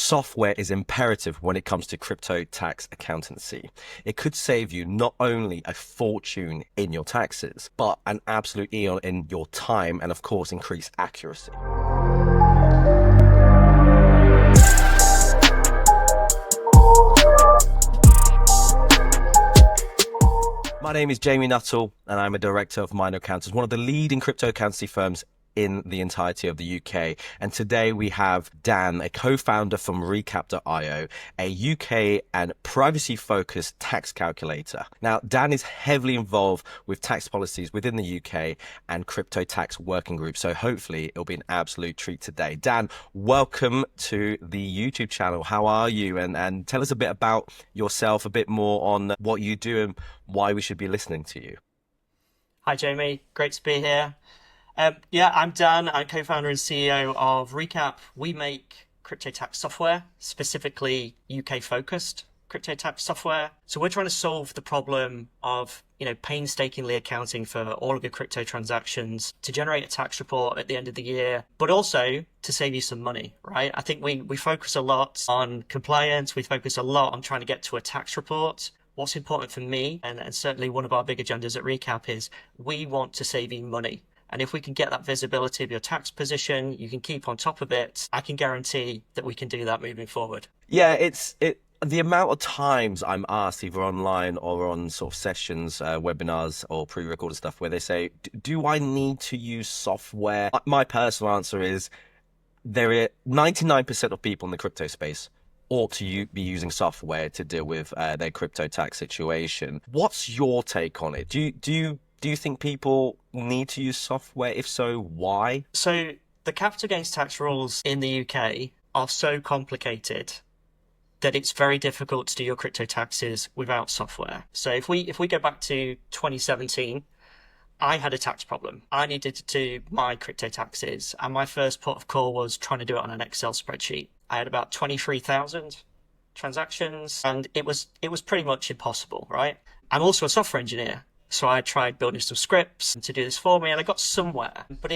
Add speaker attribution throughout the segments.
Speaker 1: Software is imperative when it comes to crypto tax accountancy. It could save you not only a fortune in your taxes, but an absolute eon in your time and, of course, increase accuracy. My name is Jamie Nuttall, and I'm a director of Myna Accountants, one of the leading crypto accountancy firms in the entirety of the UK. And today we have Dan, a co-founder from Recap.io, a UK and privacy-focused tax calculator. Now, Dan is heavily involved with tax policies within the UK and crypto tax working groups. So hopefully it'll be an absolute treat today. Dan, welcome to the YouTube channel. How are you? And tell us a bit about yourself, a bit more on what you do and why we should be listening to you.
Speaker 2: Hi, Jamie. Great to be here. Yeah, I'm Dan. I'm co-founder and CEO of Recap. We make crypto tax software, specifically UK-focused crypto tax software. So we're trying to solve the problem of, painstakingly accounting for all of your crypto transactions to generate a tax report at the end of the year, but also to save you some money, right? I think we focus a lot on compliance. We focus a lot on trying to get to a tax report. What's important for me, and certainly one of our big agendas at Recap, is we want to save you money. And if we can get that visibility of your tax position, you can keep on top of it, I can guarantee that we can do that moving forward.
Speaker 1: Yeah, the amount of times I'm asked, either online or on sort of sessions, webinars or pre-recorded stuff, where they say, do I need to use software? My personal answer is there are 99% of people in the crypto space ought to be using software to deal with their crypto tax situation. What's your take on it? Do you think people need to use software? If so, why?
Speaker 2: So the capital gains tax rules in the UK are so complicated that it's very difficult to do your crypto taxes without software. So if we go back to 2017, I had a tax problem. I needed to do my crypto taxes, and my first port of call was trying to do it on an Excel spreadsheet. I had about 23,000 transactions, and it was pretty much impossible, right? I'm also a software engineer. So I tried building some scripts to do this for me, and I got somewhere. But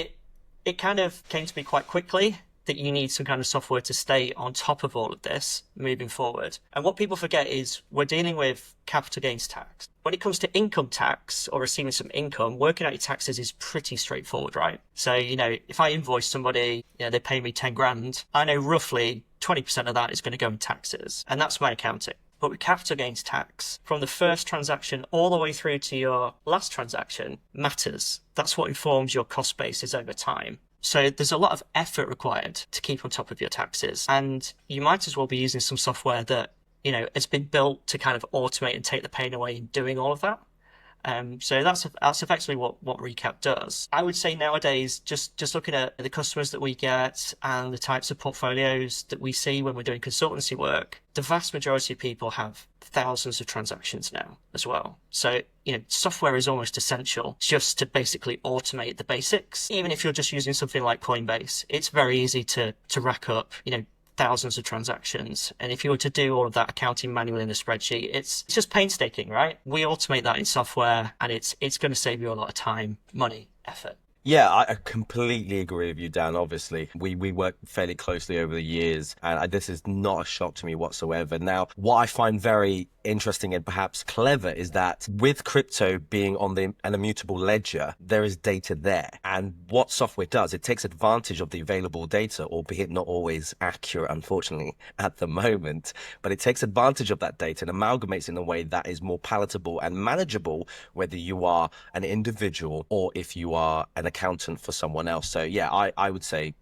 Speaker 2: it kind of came to me quite quickly that you need some kind of software to stay on top of all of this moving forward. And what people forget is we're dealing with capital gains tax. When it comes to income tax or receiving some income, working out your taxes is pretty straightforward, right? So, if I invoice somebody, they pay me 10 grand, I know roughly 20% of that is going to go in taxes. And that's my accounting. But with capital gains tax, from the first transaction all the way through to your last transaction matters. That's what informs your cost basis over time. So there's a lot of effort required to keep on top of your taxes. And you might as well be using some software that, has been built to kind of automate and take the pain away in doing all of that. So that's effectively what Recap does. I would say nowadays, just looking at the customers that we get and the types of portfolios that we see when we're doing consultancy work, the vast majority of people have thousands of transactions now as well. So, software is almost essential just to basically automate the basics. Even if you're just using something like Coinbase, it's very easy to rack up, thousands of transactions. And if you were to do all of that accounting manually in a spreadsheet, it's just painstaking, right? We automate that in software, and it's going to save you a lot of time, money, effort.
Speaker 1: Yeah, I completely agree with you, Dan. Obviously, we work fairly closely over the years, and this is not a shock to me whatsoever. Now, what I find very interesting and perhaps clever is that with crypto being on an immutable ledger, there is data there. And what software does, it takes advantage of the available data, albeit not always accurate, unfortunately, at the moment. But it takes advantage of that data and amalgamates in a way that is more palatable and manageable, whether you are an individual or if you are an accountant for someone else. So yeah, I would say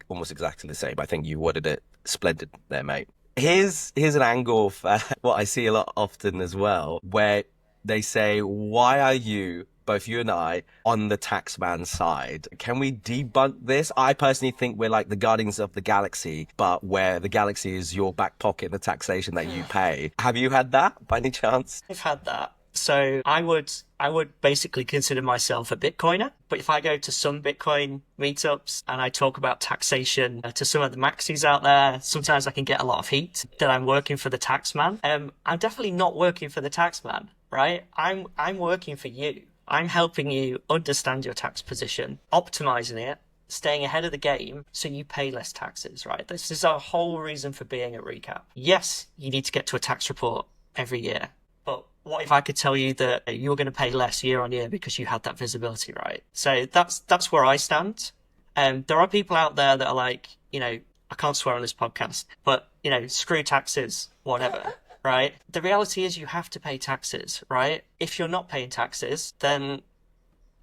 Speaker 1: almost exactly the same. I think you worded it splendid there, mate. Here's an angle of what I see a lot often as well, where they say, why are you, both you and I, on the taxman side? Can we debunk this? I personally think we're like the guardians of the galaxy, but where the galaxy is your back pocket, the taxation that you pay. Have you had that by any chance?
Speaker 2: I've had that. So I would basically consider myself a Bitcoiner, but if I go to some Bitcoin meetups and I talk about taxation to some of the maxis out there, sometimes I can get a lot of heat that I'm working for the taxman. I'm definitely not working for the taxman, right? I'm working for you. I'm helping you understand your tax position, optimizing it, staying ahead of the game so you pay less taxes, right? This is our whole reason for being at Recap. Yes, you need to get to a tax report every year, but what if I could tell you that you're going to pay less year on year because you had that visibility, right? So that's where I stand. There are people out there that are like, I can't swear on this podcast, but, screw taxes, whatever, right? The reality is you have to pay taxes, right? If you're not paying taxes, then,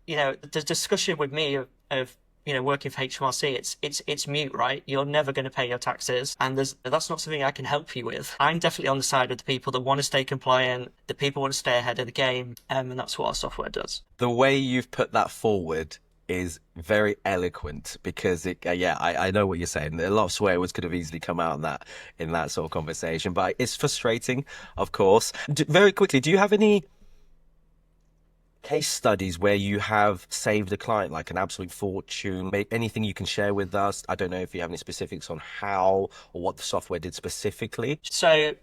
Speaker 2: the discussion with me of working for HMRC, it's mute, right? You're never going to pay your taxes, and that's not something I can help you with. I'm definitely on the side of the people that want to stay compliant, the people want to stay ahead of the game, and that's what our software does.
Speaker 1: The way you've put that forward is very eloquent, because I know what you're saying. A lot of swear words could have easily come out in that sort of conversation, but it's frustrating, of course. Very quickly, do you have any case studies where you have saved a client like an absolute fortune? Anything you can share with us? I don't know if you have any specifics on how or what the software did specifically.
Speaker 2: So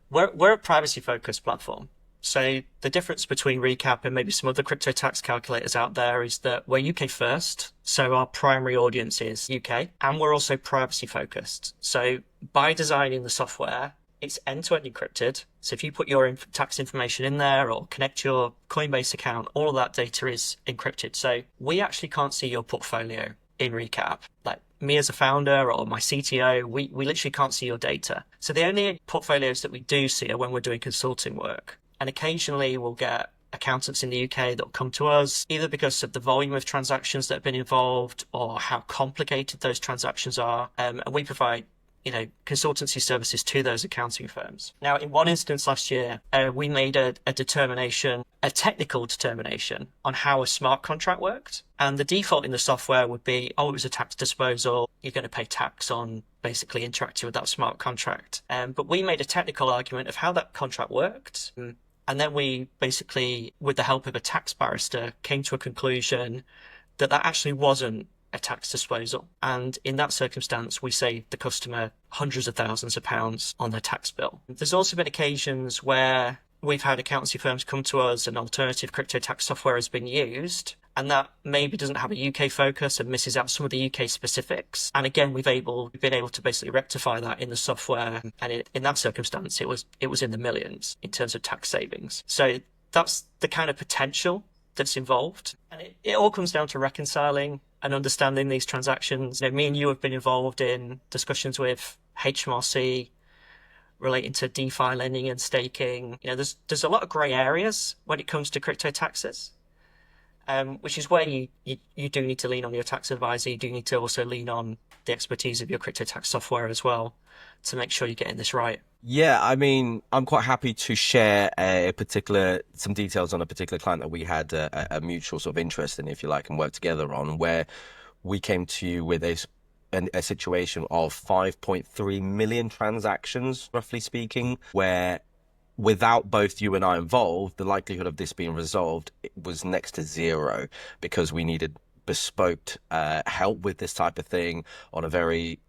Speaker 2: we're a privacy focused platform. So the difference between Recap and maybe some other crypto tax calculators out there is that we're UK first. So our primary audience is UK, and we're also privacy focused. So by designing the software, it's end-to-end encrypted. So if you put your tax information in there or connect your Coinbase account, all of that data is encrypted. So we actually can't see your portfolio in Recap. Like me as a founder or my CTO, we literally can't see your data. So the only portfolios that we do see are when we're doing consulting work. And occasionally we'll get accountants in the UK that will come to us, either because of the volume of transactions that have been involved or how complicated those transactions are. And we provide consultancy services to those accounting firms. Now, in one instance last year, we made a technical determination on how a smart contract worked. And the default in the software would be, it was a tax disposal. You're going to pay tax on basically interacting with that smart contract. But we made a technical argument of how that contract worked. And then we basically, with the help of a tax barrister, came to a conclusion that actually wasn't a tax disposal. And in that circumstance, we saved the customer hundreds of thousands of pounds on their tax bill. There's also been occasions where we've had accountancy firms come to us and alternative crypto tax software has been used, and that maybe doesn't have a UK focus and misses out some of the UK specifics. And again, we've been able to basically rectify that in the software. And in that circumstance, it was in the millions in terms of tax savings. So that's the kind of potential that's involved. And it all comes down to reconciling and understanding these transactions. Me and you have been involved in discussions with HMRC relating to DeFi lending and staking. There's a lot of grey areas when it comes to crypto taxes, which is where you do need to lean on your tax advisor. You do need to also lean on the expertise of your crypto tax software as well to make sure you're getting this right.
Speaker 1: Yeah, I mean, I'm quite happy to share some details on a particular client that we had a mutual sort of interest in, if you like, and work together on, where we came to you with a situation of 5.3 million transactions, roughly speaking, where without both you and I involved, the likelihood of this being resolved was next to zero, because we needed bespoke help with this type of thing on a very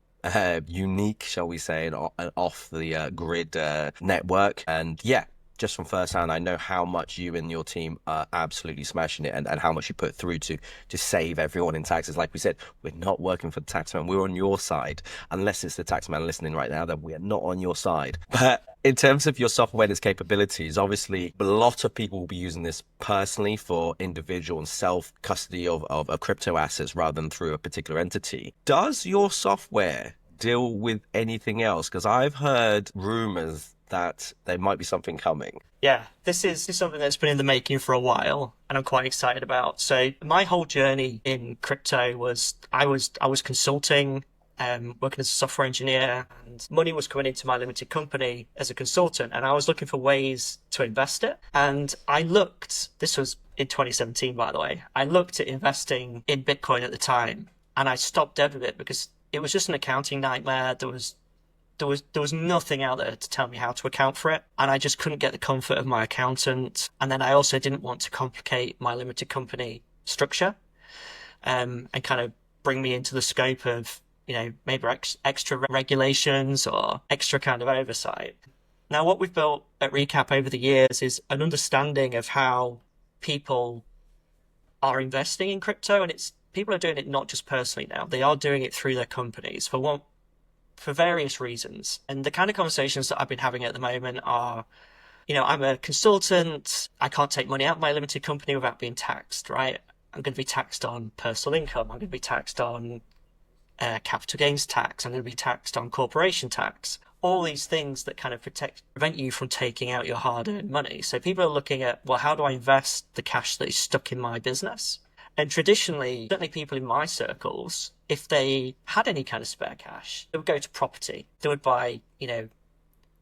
Speaker 1: unique, shall we say, and off the grid network. And yeah, just from first hand, I know how much you and your team are absolutely smashing it, and how much you put through to save everyone in taxes. Like we said, we're not working for the taxman. We're on your side. Unless it's the taxman listening right now, then we are not on your side. But in terms of your software and its capabilities, obviously, a lot of people will be using this personally for individual and self-custody of crypto assets rather than through a particular entity. Does your software deal with anything else? Because I've heard rumors that there might be something coming.
Speaker 2: Yeah, this is something that's been in the making for a while, and I'm quite excited about. So my whole journey in crypto was I was consulting, working as a software engineer, and money was coming into my limited company as a consultant, and I was looking for ways to invest it. And this was in 2017, by the way, I looked at investing in Bitcoin at the time, and I stopped dead with it because it was just an accounting nightmare. There was nothing out there to tell me how to account for it, and I just couldn't get the comfort of my accountant. And then I also didn't want to complicate my limited company structure, and kind of bring me into the scope of maybe extra regulations or extra kind of oversight. Now, what we've built at Recap over the years is an understanding of how people are investing in crypto, and people are doing it not just personally now, they are doing it through their companies for various reasons. And the kind of conversations that I've been having at the moment are, I'm a consultant. I can't take money out of my limited company without being taxed, right? I'm going to be taxed on personal income. I'm going to be taxed on capital gains tax. I'm going to be taxed on corporation tax. All these things that kind of prevent you from taking out your hard-earned money. So people are looking at, well, how do I invest the cash that is stuck in my business? And traditionally, certainly people in my circles, if they had any kind of spare cash, they would go to property. They would buy,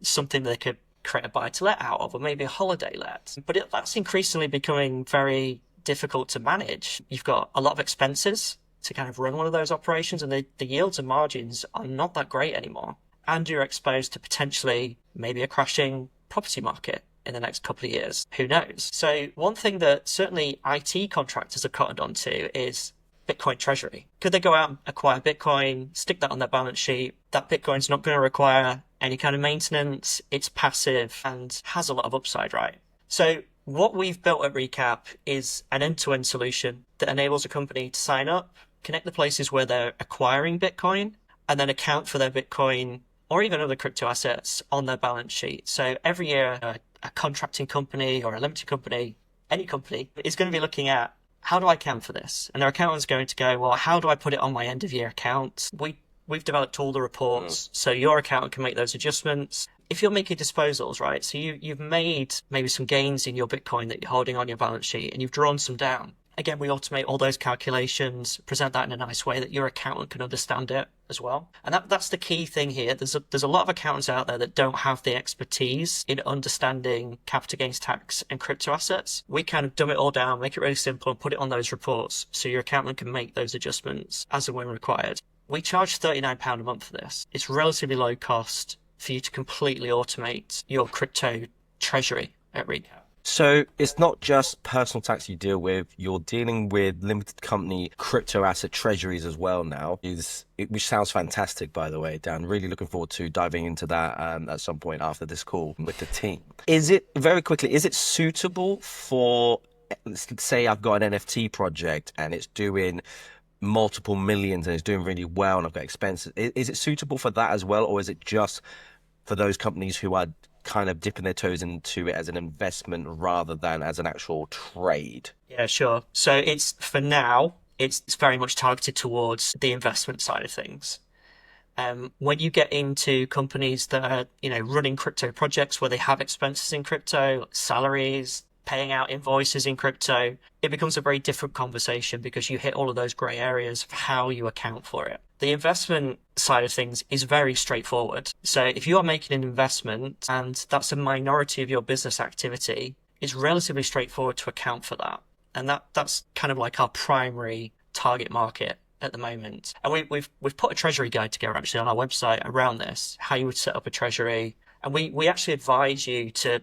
Speaker 2: something they could create a buy-to-let out of, or maybe a holiday let. But that's increasingly becoming very difficult to manage. You've got a lot of expenses to kind of run one of those operations, and the yields and margins are not that great anymore. And you're exposed to potentially maybe a crashing property market in the next couple of years. Who knows? So one thing that certainly IT contractors are cottoned onto is Bitcoin treasury. Could they go out and acquire Bitcoin, stick that on their balance sheet? That Bitcoin's not going to require any kind of maintenance. It's passive and has a lot of upside, right? So what we've built at Recap is an end-to-end solution that enables a company to sign up, connect the places where they're acquiring Bitcoin, and then account for their Bitcoin or even other crypto assets on their balance sheet. So every year, a contracting company or a limited company, any company, is going to be looking at, how do I account for this? And their accountant's going to go, well, how do I put it on my end of year account? We've developed all the reports, so your accountant can make those adjustments. If you're making disposals, right? So you've made maybe some gains in your Bitcoin that you're holding on your balance sheet, and you've drawn some down. Again, we automate all those calculations, present that in a nice way that your accountant can understand it as well. And that's the key thing here. There's a lot of accountants out there that don't have the expertise in understanding capital gains tax and crypto assets. We kind of dumb it all down, make it really simple, and put it on those reports so your accountant can make those adjustments as and when required. We charge £39 a month for this. It's relatively low cost for you to completely automate your crypto treasury at Recap.
Speaker 1: So it's not just personal tax you deal with, you're dealing with limited company crypto asset treasuries as well now, which sounds fantastic, by the way, Dan. Really looking forward to diving into that at some point after this call with the team. Is it suitable for, let's say I've got an NFT project and it's doing multiple millions and it's doing really well and I've got expenses. Is it suitable for that as well, or is it just for those companies who are kind of dipping their toes into it as an investment rather than as an actual trade?
Speaker 2: Yeah, sure. So it's, for now, it's very much targeted towards the investment side of things. When you get into companies that are, running crypto projects where they have expenses in crypto, like salaries, paying out invoices in crypto, it becomes a very different conversation because you hit all of those gray areas of how you account for it. The investment side of things is very straightforward. So if you are making an investment and that's a minority of your business activity, it's relatively straightforward to account for that. And that's kind of like our primary target market at the moment. And we've put a treasury guide together actually on our website around this, how you would set up a treasury. And we actually advise you to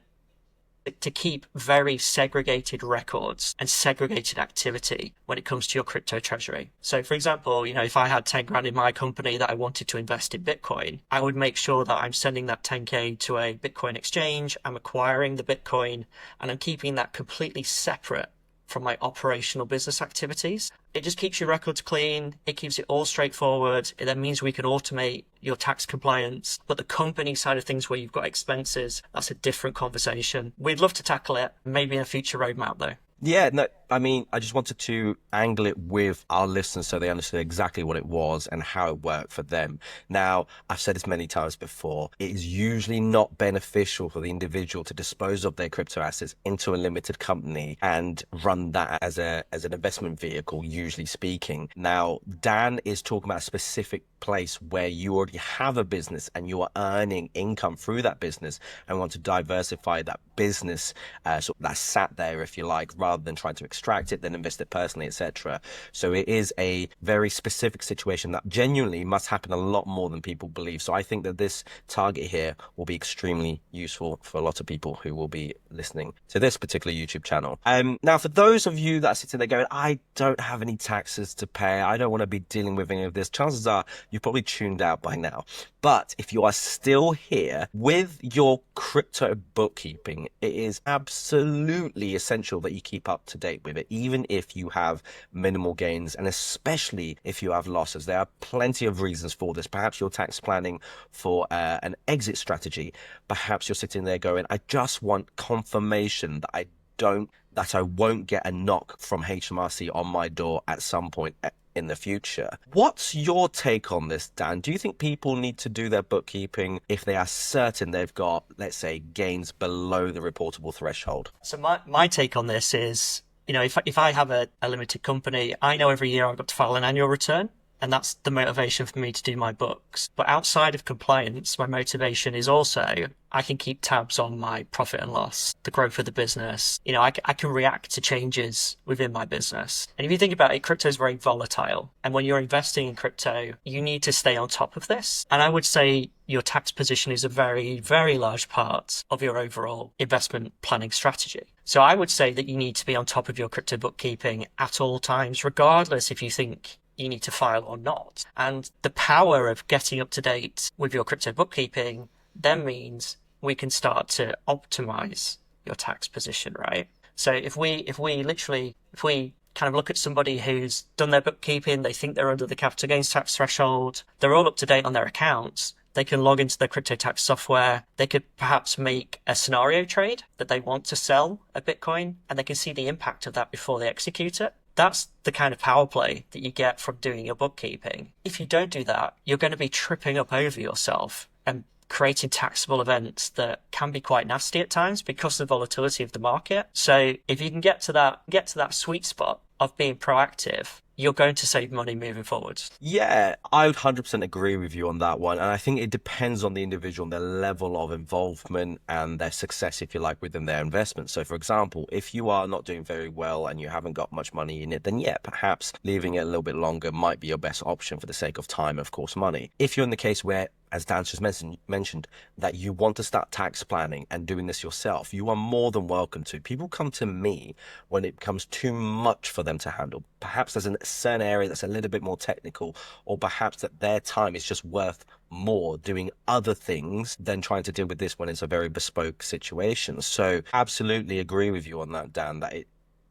Speaker 2: keep very segregated records and segregated activity when it comes to your crypto treasury. So for example, if I had 10 grand in my company that I wanted to invest in Bitcoin, I would make sure that I'm sending that 10K to a Bitcoin exchange, I'm acquiring the Bitcoin, and I'm keeping that completely separate from my operational business activities. It just keeps your records clean. It keeps it all straightforward. It then means we can automate your tax compliance. But the company side of things where you've got expenses, that's a different conversation. We'd love to tackle it, maybe in a future roadmap though.
Speaker 1: Yeah, no, I mean, I just wanted to angle it with our listeners so they understood exactly what it was and how it worked for them. Now, I've said this many times before, it is usually not beneficial for the individual to dispose of their crypto assets into a limited company and run that as an investment vehicle, usually speaking. Now, Dan is talking about a specific place where you already have a business and you are earning income through that business and want to diversify that business, so that sat there, if you like, rather than trying to extract it, then invest it personally, etc. So it is a very specific situation that genuinely must happen a lot more than people believe. So I think that this target here will be extremely useful for a lot of people who will be listening to this particular YouTube channel. Now, for those of you that are sitting there going, I don't have any taxes to pay, I don't want to be dealing with any of this, chances are you've probably tuned out by now. But if you are still here with your crypto bookkeeping, it is absolutely essential that you keep keep up to date with it, even if you have minimal gains, and especially if you have losses. There are plenty of reasons for this. Perhaps you're tax planning for an exit strategy. Perhaps you're sitting there going, I just want confirmation that I won't get a knock from HMRC on my door at some point in the future. What's your take on this, Dan? Do you think people need to do their bookkeeping if they are certain they've got, let's say, gains below the reportable threshold?
Speaker 2: So my take on this is, if I have a limited company, I know every year I've got to file an annual return. And that's the motivation for me to do my books. But outside of compliance, my motivation is also I can keep tabs on my profit and loss, the growth of the business. I can react to changes within my business. And if you think about it, crypto is very volatile. And when you're investing in crypto, you need to stay on top of this. And I would say your tax position is a very, very large part of your overall investment planning strategy. So I would say that you need to be on top of your crypto bookkeeping at all times, regardless if you think you need to file or not. And the power of getting up to date with your crypto bookkeeping then means we can start to optimize your tax position, right? So if we kind of look at somebody who's done their bookkeeping, they think they're under the capital gains tax threshold, they're all up to date on their accounts, they can log into their crypto tax software, they could perhaps make a scenario trade that they want to sell a Bitcoin, and they can see the impact of that before they execute it. That's the kind of power play that you get from doing your bookkeeping. If you don't do that, you're going to be tripping up over yourself and creating taxable events that can be quite nasty at times because of the volatility of the market. So if you can get to that sweet spot of being proactive, you're going to save money moving forward.
Speaker 1: Yeah, I would 100% agree with you on that one. And I think it depends on the individual, their level of involvement and their success, if you like, within their investment. So, for example, if you are not doing very well and you haven't got much money in it, then yeah, perhaps leaving it a little bit longer might be your best option for the sake of time, of course, money. If you're in the case where, as Dan just mentioned, that you want to start tax planning and doing this yourself, you are more than welcome to. People come to me when it becomes too much for them to handle. Perhaps there's a certain area that's a little bit more technical, or perhaps that their time is just worth more doing other things than trying to deal with this when it's a very bespoke situation. So absolutely agree with you on that, Dan, that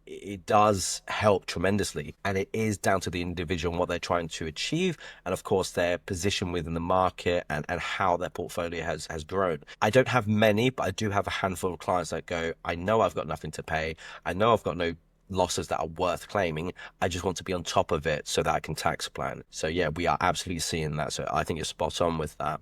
Speaker 1: it does help tremendously, and it is down to the individual and what they're trying to achieve, and of course their position within the market and how their portfolio has grown. I don't have many, but I do have a handful of clients that go, I know I've got nothing to pay, I know I've got no losses that are worth claiming, I just want to be on top of it so that I can tax plan. So yeah, we are absolutely seeing that. So I think you're spot on with that.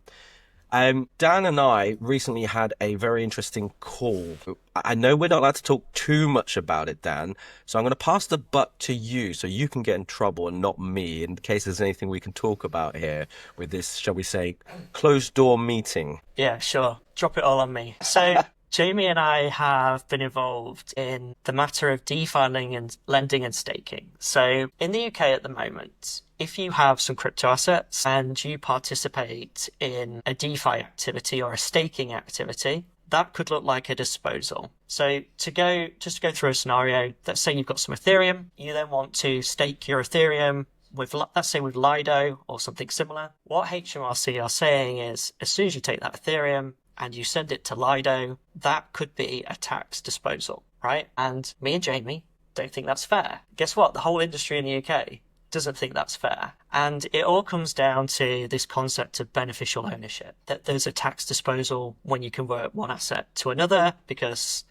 Speaker 1: Dan and I recently had a very interesting call. I know we're not allowed to talk too much about it, Dan, so I'm going to pass the buck to you so you can get in trouble and not me, in case there's anything we can talk about here with this, shall we say, closed door meeting.
Speaker 2: Yeah, sure. Drop it all on me. So Jamie and I have been involved in the matter of DeFi lending and staking. So in the UK at the moment, if you have some crypto assets and you participate in a DeFi activity or a staking activity, that could look like a disposal. So to go through a scenario, let's say you've got some Ethereum, you then want to stake your Ethereum with, let's say, with Lido or something similar. What HMRC are saying is, as soon as you take that Ethereum and you send it to Lido, that could be a tax disposal, right? And me and Jamie don't think that's fair. Guess what? The whole industry in the UK doesn't think that's fair. And it all comes down to this concept of beneficial ownership, that there's a tax disposal when you convert one asset to another, because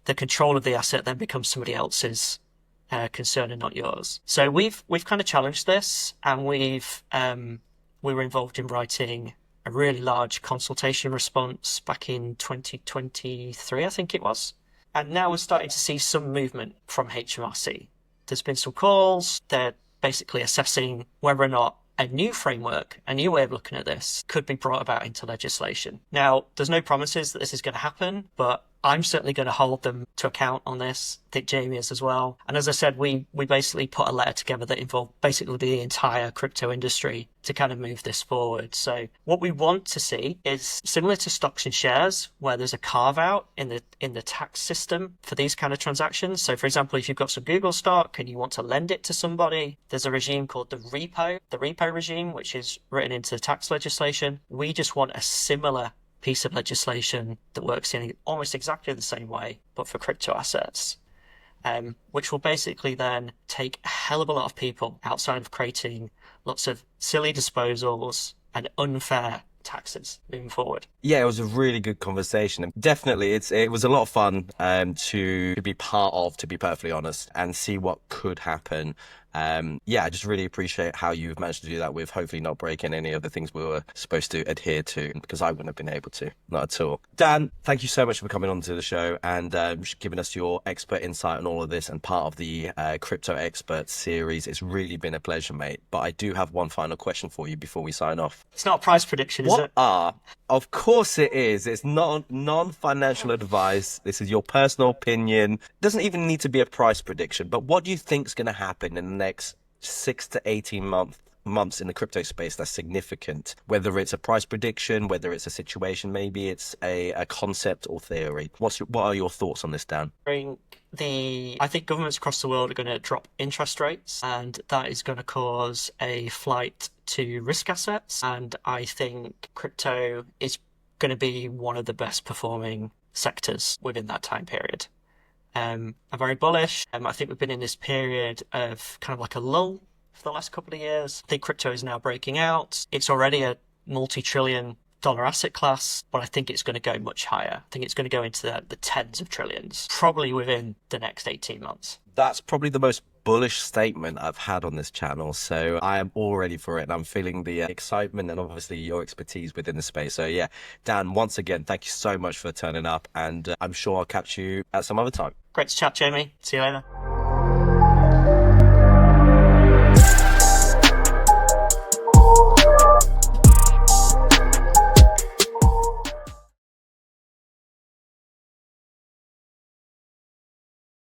Speaker 2: the control of the asset then becomes somebody else's concern and not yours. So we've kind of challenged this, and we were involved in writing a really large consultation response back in 2023, I think it was. And now we're starting to see some movement from HMRC. There's been some calls. They're basically assessing whether or not a new framework, a new way of looking at this, could be brought about into legislation. Now, there's no promises that this is going to happen, but I'm certainly going to hold them to account on this. I think Jamie is as well. And as I said, we basically put a letter together that involved basically the entire crypto industry to kind of move this forward. So what we want to see is similar to stocks and shares, where there's a carve out in the tax system for these kind of transactions. So for example, if you've got some Google stock and you want to lend it to somebody, there's a regime called the repo regime, which is written into the tax legislation. We just want a similar piece of legislation that works in almost exactly the same way, but for crypto assets. which will basically then take a hell of a lot of people outside of creating lots of silly disposals and unfair taxes moving forward.
Speaker 1: Yeah, it was a really good conversation. And definitely, it was a lot of fun to be part of, to be perfectly honest, and see what could happen. Yeah, I just really appreciate how you've managed to do that with hopefully not breaking any of the things we were supposed to adhere to, because I wouldn't have been able to, not at all. Dan, thank you so much for coming on to the show and giving us your expert insight on all of this and part of the Crypto Expert series. It's really been a pleasure, mate. But I do have one final question for you before we sign off.
Speaker 2: It's not a price prediction, is it?
Speaker 1: Of course it is. It's not non-financial advice. This is your personal opinion. It doesn't even need to be a price prediction. But what do you think is going to happen in the next 6 to 18 months in the crypto space that's significant? Whether it's a price prediction, whether it's a situation, maybe it's a concept or theory. What are your thoughts on this, Dan?
Speaker 2: I think governments across the world are going to drop interest rates, and that is going to cause a flight to risk assets. And I think crypto is going to be one of the best performing sectors within that time period. I'm very bullish. I think we've been in this period of kind of like a lull for the last couple of years. I think crypto is now breaking out. It's already a multi-trillion dollar asset class, but I think it's going to go much higher. I think it's going to go into the tens of trillions, probably within the next 18 months.
Speaker 1: That's probably the most bullish statement I've had on this channel, so I am all ready for it, and I'm feeling the excitement and obviously your expertise within the space. So yeah, Dan, once again, thank you so much for turning up, and I'm sure I'll catch you at some other time.
Speaker 2: Great to chat, Jamie. See you later.